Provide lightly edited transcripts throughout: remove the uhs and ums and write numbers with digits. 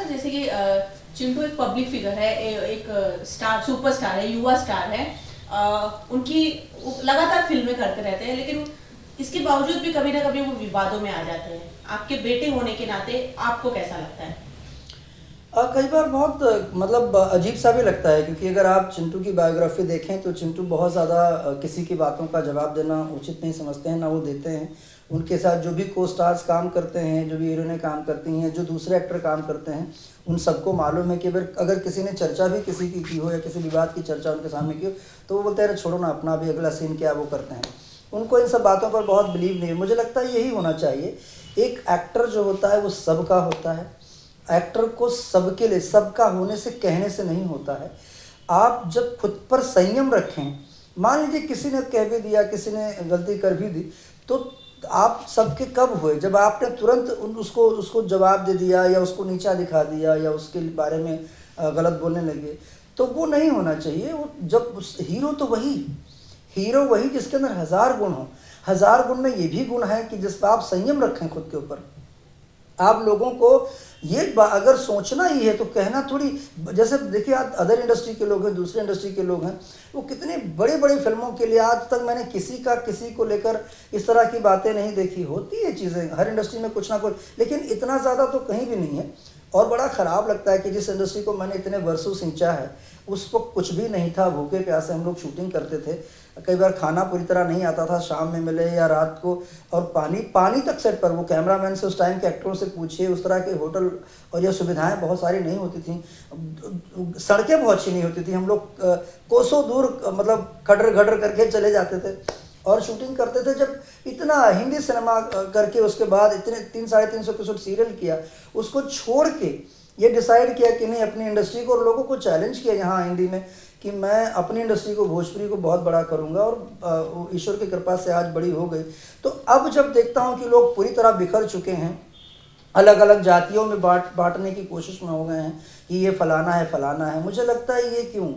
Sir, जैसे कि चिंटू एक पब्लिक फिगर है, एक स्टार, सुपरस्टार है, युवा स्टार है, उनकी लगातार फिल्में करते रहते हैं, लेकिन इसके बावजूद भी कभी ना कभी वो विवादों में आ जाते हैं। आपके बेटे होने के नाते आपको कैसा लगता है? कई बार बहुत मतलब अजीब सा भी लगता है, क्योंकि अगर आप चिंटू की बायोग्राफी देखें तो चिंटू बहुत ज़्यादा किसी की बातों का जवाब देना उचित नहीं समझते हैं, ना वो देते हैं। उनके साथ जो भी को स्टार्स काम करते हैं, जो भी हीरोइनें काम करती हैं, जो दूसरे एक्टर काम करते हैं, उन सबको मालूम है कि अगर किसी ने चर्चा भी किसी की हो या किसी विवाद की चर्चा उनके सामने की हो, तो वो बोलते हैं अरे छोड़ो ना, अपना भी अगला सीन क्या वो करते हैं। उनको इन सब बातों पर बहुत बिलीव नहीं है। मुझे लगता है यही होना चाहिए। एक एक्टर जो होता है वो सबका होता है। एक्टर को सबके लिए, सबका होने से, कहने से नहीं होता है। आप जब खुद पर संयम रखें, मान लीजिए किसी ने कह भी दिया, किसी ने गलती कर भी दी, तो आप सबके कब हुए? जब आपने तुरंत उसको जवाब दे दिया या उसको नीचा दिखा दिया या उसके बारे में गलत बोलने लगे, तो वो नहीं होना चाहिए। वो जब हीरो तो वही जिसके अंदर हज़ार गुण हो। हज़ार गुण में ये भी गुण है कि जिस पर आप संयम रखें खुद के ऊपर। आप लोगों को ये अगर सोचना ही है तो कहना थोड़ी, जैसे देखिए आप अदर इंडस्ट्री के लोग हैं, दूसरे इंडस्ट्री के लोग हैं, वो कितने बड़ी बड़ी फिल्मों के लिए, आज तक मैंने किसी को लेकर इस तरह की बातें नहीं देखी। होती है चीज़ें हर इंडस्ट्री में कुछ ना कुछ, लेकिन इतना ज़्यादा तो कहीं भी नहीं है। और बड़ा ख़राब लगता है कि जिस इंडस्ट्री को मैंने इतने वर्षों सींचा है, उस वक्त कुछ भी नहीं था, भूखे प्यासे हम लोग शूटिंग करते थे। कई बार खाना पूरी तरह नहीं आता था, शाम में मिले या रात को, और पानी तक सेट पर, वो कैमरामैन से, उस टाइम के एक्टरों से पूछिए, उस तरह के होटल और ये सुविधाएं बहुत सारी नहीं होती थी। सड़कें बहुत अच्छी नहीं होती थी। हम लोग कोसों दूर मतलब खडर खडर करके चले जाते थे और शूटिंग करते थे। जब इतना हिंदी सिनेमा करके उसके बाद इतने 300-350 एपिसोड सीरियल किया, उसको छोड़ के ये डिसाइड किया कि नहीं, अपनी इंडस्ट्री को और लोगों को चैलेंज किया यहाँ हिंदी में कि मैं अपनी इंडस्ट्री को, भोजपुरी को बहुत बड़ा करूँगा, और ईश्वर की कृपा से आज बड़ी हो गई। तो अब जब देखता हूँ कि लोग पूरी तरह बिखर चुके हैं, अलग अलग जातियों में बांटने की कोशिश में हो गए हैं कि ये फलाना है, मुझे लगता है ये क्यों?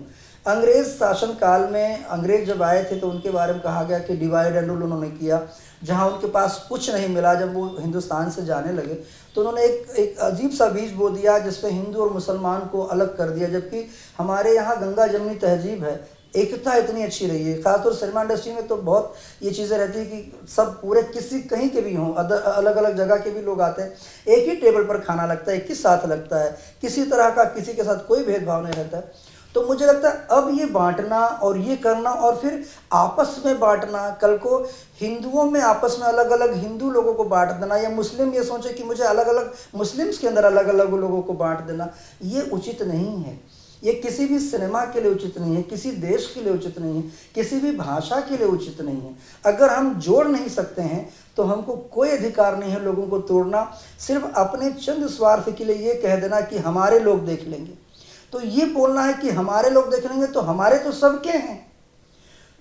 अंग्रेज़ शासन काल में अंग्रेज़ जब आए थे तो उनके बारे में कहा गया कि डिवाइड एंड रूल उन्होंने किया। जहाँ उनके पास कुछ नहीं मिला, जब वो हिंदुस्तान से जाने लगे, तो उन्होंने एक अजीब सा बीज बो दिया जिसपे हिंदू और मुसलमान को अलग कर दिया। जबकि हमारे यहाँ गंगा जमनी तहजीब है, एकता इतनी अच्छी रही है। खासतौर सिनेमा इंडस्ट्री में तो बहुत ये चीज़ें रहती है कि सब पूरे किसी कहीं के भी हों, अलग अलग जगह के भी लोग आते हैं, एक ही टेबल पर खाना लगता है, एक ही साथ लगता है, किसी तरह का किसी के साथ कोई भेदभाव नहीं रहता है। तो मुझे लगता है अब ये बांटना और ये करना और फिर आपस में बांटना, कल को हिंदुओं में आपस में अलग अलग हिंदू लोगों को बांट देना, या मुस्लिम ये सोचे कि मुझे अलग अलग मुस्लिम्स के अंदर अलग अलग लोगों को बांट देना, ये उचित नहीं है। ये किसी भी सिनेमा के लिए उचित नहीं है, किसी देश के लिए उचित नहीं है, किसी भी भाषा के लिए उचित नहीं है। अगर हम जोड़ नहीं सकते हैं तो हमको कोई अधिकार नहीं है लोगों को तोड़ना। सिर्फ अपने चंद स्वार्थ के लिए ये कह देना कि हमारे लोग देख लेंगे, तो ये बोलना है कि हमारे लोग देख लेंगे, तो हमारे तो सबके हैं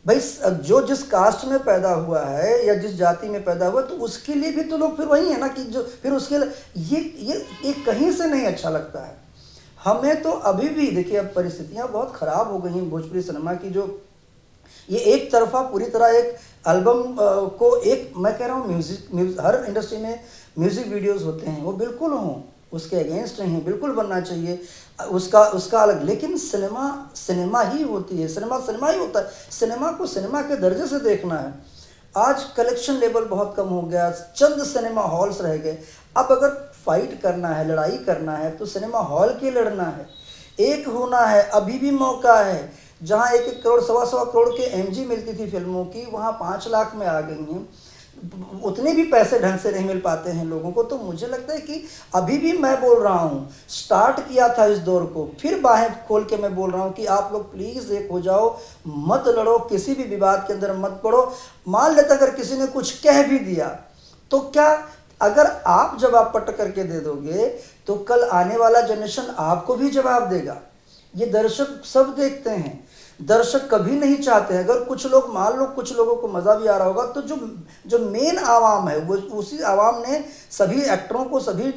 भाई। जो जिस कास्ट में पैदा हुआ है या जिस जाति में पैदा हुआ, तो उसके लिए भी तो लोग फिर वही है ना, कि जो फिर उसके लिए ये कहीं से नहीं अच्छा लगता है हमें। तो अभी भी देखिए, अब परिस्थितियां बहुत ख़राब हो गई हैं भोजपुरी सिनेमा की। जो ये एक तरफा पूरी तरह एक एल्बम को, एक मैं कह रहा हूँ म्यूज़िक हर इंडस्ट्री में म्यूज़िक वीडियोस होते हैं, वो बिल्कुल हों, उसके अगेंस्ट नहीं है, बिल्कुल बनना चाहिए, उसका अलग। लेकिन सिनेमा ही होती है, सिनेमा ही होता है। सिनेमा को सिनेमा के दर्जे से देखना है। आज कलेक्शन लेवल बहुत कम हो गया, चंद सिनेमा हॉल्स रह गए। अब अगर फाइट करना है, लड़ाई करना है, तो सिनेमा हॉल के लड़ना है, एक होना है। अभी भी मौका है। जहाँ 1-1 करोड़, 1.25 करोड़ के एमजी मिलती थी फिल्मों की, वहाँ 5 लाख में आ गई हैं। उतने भी पैसे ढंग से नहीं मिल पाते हैं लोगों को। तो मुझे लगता है कि अभी भी मैं बोल रहा हूँ, स्टार्ट किया था इस दौर को, फिर बाहें खोल के मैं बोल रहा हूँ कि आप लोग प्लीज़ एक हो जाओ, मत लड़ो, किसी भी विवाद के अंदर मत पड़ो। मान लेता अगर किसी ने कुछ कह भी दिया, तो क्या, अगर आप जवाब पट करके दे दोगे तो कल आने वाला जनरेशन आपको भी जवाब देगा। ये दर्शक सब देखते हैं, दर्शक कभी नहीं चाहते हैं। अगर कुछ लोग, मान लो कुछ लोगों को मज़ा भी आ रहा होगा, तो जो मेन आवाम है, वो उसी आवाम ने सभी एक्टरों को, सभी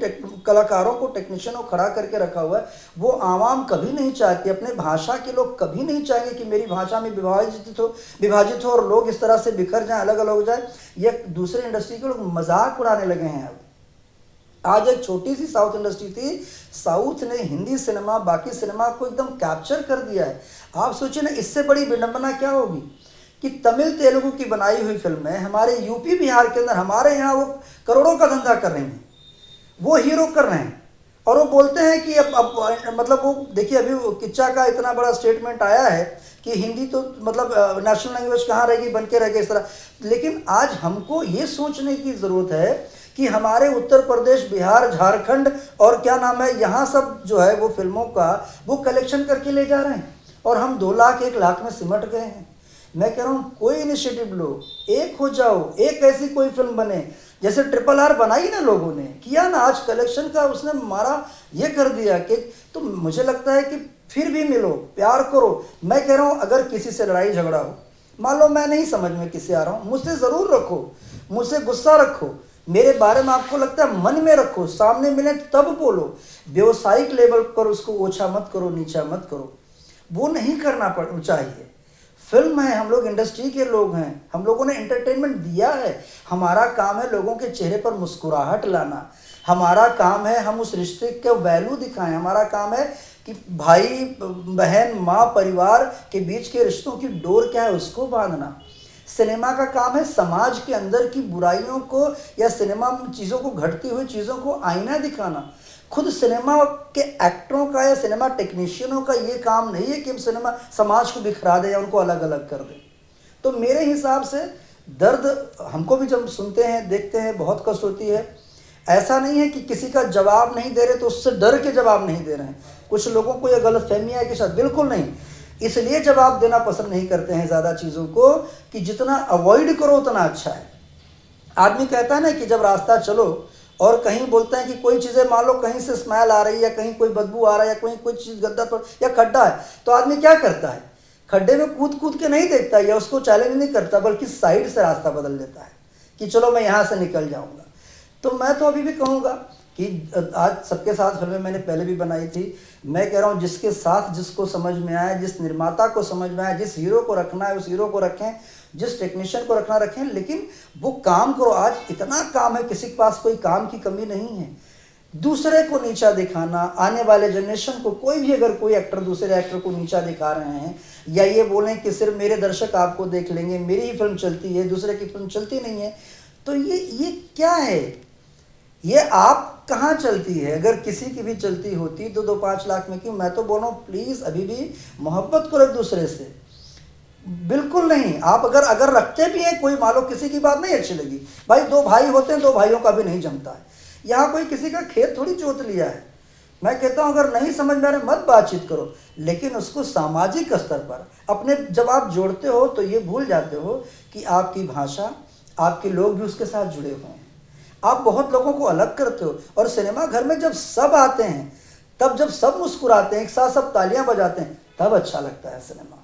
कलाकारों को, टेक्नीशियनों को खड़ा करके रखा हुआ है। वो आवाम कभी नहीं चाहती, अपने भाषा के लोग कभी नहीं चाहेंगे कि मेरी भाषा में विभाजित हो और लोग इस तरह से बिखर जाएं, अलग अलग हो जाए। ये दूसरे इंडस्ट्री के लोग मजाक उड़ाने लगे हैं अब। आज एक छोटी सी साउथ इंडस्ट्री थी, साउथ ने हिंदी सिनेमा, बाकी सिनेमा को एकदम कैप्चर कर दिया है। आप सोचिए ना, इससे बड़ी विडंबना क्या होगी कि तमिल तेलुगु की बनाई हुई फिल्में हमारे यूपी बिहार के अंदर, हमारे यहाँ वो करोड़ों का धंधा कर रही हैं, वो हीरो कर रहे हैं। और वो बोलते हैं कि अब मतलब वो देखिए, अभी वो किच्चा का इतना बड़ा स्टेटमेंट आया है कि हिंदी तो मतलब नेशनल लैंग्वेज कहाँ रहेगी, बन के रहेगी इस तरह। लेकिन आज हमको ये सोचने की ज़रूरत है कि हमारे उत्तर प्रदेश, बिहार, झारखंड और क्या नाम है, यहाँ सब जो है वो फिल्मों का वो कलेक्शन करके ले जा रहे हैं और हम 2 लाख 1 लाख में सिमट गए हैं। मैं कह रहा हूँ कोई इनिशिएटिव लो, एक हो जाओ, एक ऐसी कोई फिल्म बने जैसे RRR बनाई ना, लोगों ने किया ना, आज कलेक्शन का उसने मारा ये कर दिया कि, तो मुझे लगता है कि फिर भी मिलो, प्यार करो। मैं कह रहा हूँ अगर किसी से लड़ाई झगड़ा हो, मान लो मैं नहीं समझ में किसी आ रहा हूँ, मुझसे ज़रूर रखो, मुझसे गुस्सा रखो, मेरे बारे में आपको लगता है मन में रखो, सामने मिले तब बोलो। व्यवसायिक लेवल पर उसको ओछा मत करो, नीचा मत करो, वो नहीं करना चाहिए। फिल्म है, हम लोग इंडस्ट्री के लोग हैं, हम लोगों ने एंटरटेनमेंट दिया है। हमारा काम है लोगों के चेहरे पर मुस्कुराहट लाना, हमारा काम है हम उस रिश्ते का वैल्यू दिखाएं, हमारा काम है कि भाई बहन माँ परिवार के बीच के रिश्तों की डोर क्या है उसको बांधना। सिनेमा का काम है समाज के अंदर की बुराइयों को या सिनेमा चीज़ों को, घटती हुई चीज़ों को आईना दिखाना। खुद सिनेमा के एक्टरों का या सिनेमा टेक्नीशियनों का ये काम नहीं है कि हम सिनेमा समाज को बिखरा दें या उनको अलग अलग कर दें। तो मेरे हिसाब से दर्द हमको भी जब सुनते हैं, देखते हैं, बहुत कष्ट होती है। ऐसा नहीं है कि किसी का जवाब नहीं दे रहे तो उससे डर के जवाब नहीं दे रहे हैं। कुछ लोगों को यह गलत फहमी है कि शायद, बिल्कुल नहीं, इसलिए जवाब देना पसंद नहीं करते हैं ज़्यादा चीज़ों को कि जितना अवॉइड करो उतना अच्छा है। आदमी कहता है ना कि जब रास्ता चलो और कहीं बोलते हैं कि कोई चीज़ें मान लो कहीं से स्मेल आ रही है, कहीं कोई बदबू आ रहा है या कोई चीज़ गद्दा पर या खड्डा है, तो आदमी क्या करता है, खड्डे में कूद कूद के नहीं देखता या उसको चैलेंज नहीं करता, बल्कि साइड से रास्ता बदल लेता है कि चलो मैं यहाँ से निकल जाऊँगा। तो मैं तो अभी भी कहूँगा कि आज सबके साथ फिल्में मैंने पहले भी बनाई थी। मैं कह रहा हूँ जिसके साथ जिसको समझ में आए, जिस निर्माता को समझ में आए, जिस हीरो को रखना है उस हीरो को रखें, जिस टेक्नीशियन को रखना रखें, लेकिन वो काम करो। आज इतना काम है, किसी के पास कोई काम की कमी नहीं है। दूसरे को नीचा दिखाना, आने वाले जनरेशन को, कोई भी अगर कोई एक्टर दूसरे एक्टर को नीचा दिखा रहे हैं या ये बोलें कि सिर्फ मेरे दर्शक आपको देख लेंगे, मेरी ही फिल्म चलती है, दूसरे की फिल्म चलती नहीं है, तो ये क्या है? ये आप कहाँ चलती है? अगर किसी की भी चलती होती 2-5 लाख में क्यों? मैं तो बोल रहा हूँ प्लीज़ अभी भी मोहब्बत करो एक दूसरे से। बिल्कुल नहीं, आप अगर रखते भी हैं, कोई मान लो किसी की बात नहीं अच्छी लगी, भाई 2 भाई होते हैं, 2 भाइयों का भी नहीं जमता है। यहाँ कोई किसी का खेत थोड़ी जोत लिया है। मैं कहता हूँ अगर नहीं समझ में आ रहा मत बातचीत करो, लेकिन उसको सामाजिक स्तर पर अपने जब आप जोड़ते हो तो ये भूल जाते हो कि आपकी भाषा, आपके लोग भी उसके साथ जुड़े हुए हैं। आप बहुत लोगों को अलग करते हो। और सिनेमा घर में जब सब आते हैं, तब जब सब मुस्कुराते हैं, एक साथ सब तालियां बजाते हैं, तब अच्छा लगता है सिनेमा।